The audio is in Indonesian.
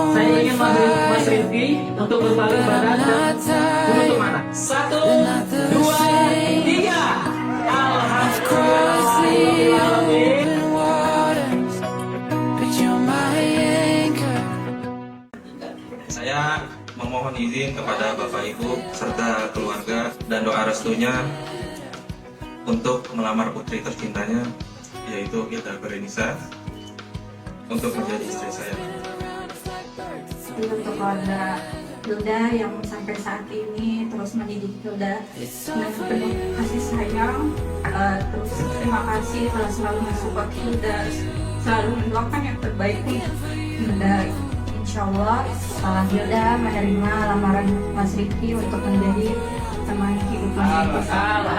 Saya ingin mengajak Mas Rifki untuk berpaling badan dan menutup mata. 1, 2, 3. Alhamdulillah. Saya memohon izin kepada Bapak Ibu serta keluarga dan doa restunya untuk melamar putri tercintanya, yaitu Khilda Dari untuk menjadi istri saya. Untuk keluarga Khilda yang sampai saat ini terus mendidik Khilda dengan penuh kasih sayang, terus terima kasih telah selalu mensupport Khilda, selalu mendoakan yang terbaik untuk Khilda. Insya Allah setelah Khilda menerima lamaran Mas Rifki untuk menjadi teman kehidupan yang bersama.